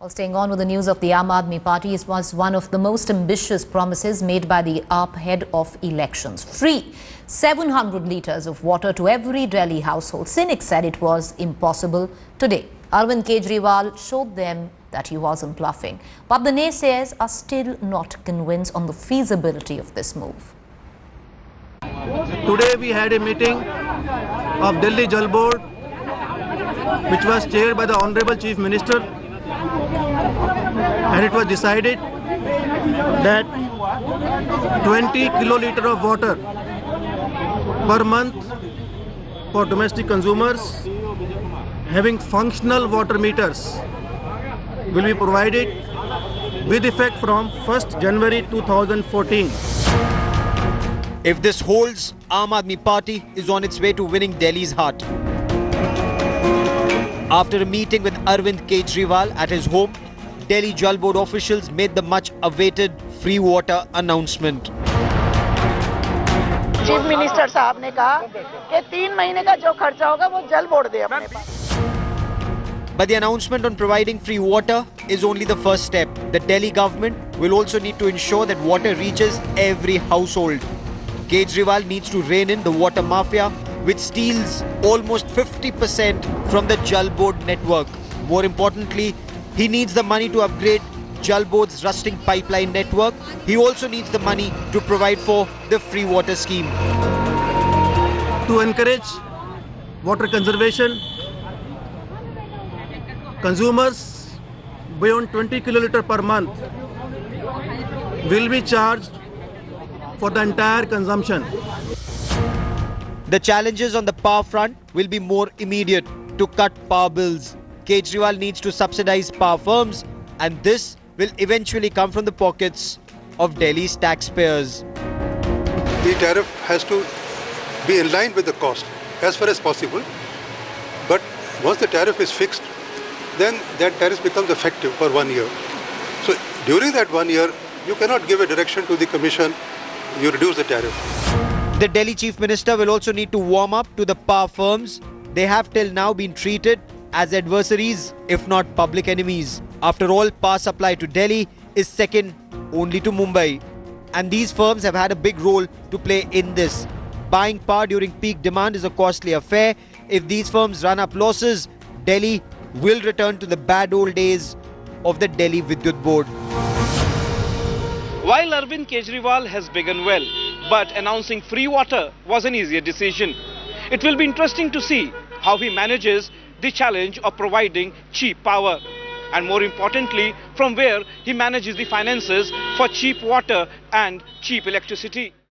Well, staying on with the news of the Aam Aadmi Party, it was one of the most ambitious promises made by the AAP head of elections. Free 700 litres of water to every Delhi household. Cynics said it was impossible. Today, Arvind Kejriwal showed them that he wasn't bluffing. But the naysayers are still not convinced on the feasibility of this move. Today we had a meeting of Delhi Jal Board, which was chaired by the Honorable Chief Minister. And it was decided that 20 kiloliter of water per month for domestic consumers having functional water meters will be provided with effect from 1st January 2014. If this holds, Aam Aadmi Party is on its way to winning Delhi's heart. After a meeting with Arvind Kejriwal at his home, Delhi Jal Board officials made the much-awaited free water announcement. Chief minister साहब ने कहा कि 3 महीने का जो खर्चा होगा वो जल बोर्ड दे अपने पास. But the announcement on providing free water is only the first step. The Delhi government will also need to ensure that water reaches every household. Kejriwal needs to rein in the water mafia, which steals almost 50% from the Jal Board network. More importantly, he needs the money to upgrade Jal Board's rusting pipeline network. He also needs the money to provide for the free water scheme. To encourage water conservation, consumers beyond 20 kiloliter per month will be charged for the entire consumption. The challenges on the power front will be more immediate to cut power bills. Kejriwal needs to subsidize power firms, and this will eventually come from the pockets of Delhi's taxpayers. The tariff has to be in line with the cost as far as possible. But once the tariff is fixed, then that tariff becomes effective for 1 year. So during that 1 year, you cannot give a direction to the commission, you reduce the tariff. The Delhi Chief Minister will also need to warm up to the power firms. They have till now been treated as adversaries, if not public enemies. After all, power supply to Delhi is second only to Mumbai. And these firms have had a big role to play in this. Buying power during peak demand is a costly affair. If these firms run up losses, Delhi will return to the bad old days of the Delhi Vidyut Board. While Arvind Kejriwal has begun well, but announcing free water was an easier decision. It will be interesting to see how he manages the challenge of providing cheap power, and more importantly, from where he manages the finances for cheap water and cheap electricity.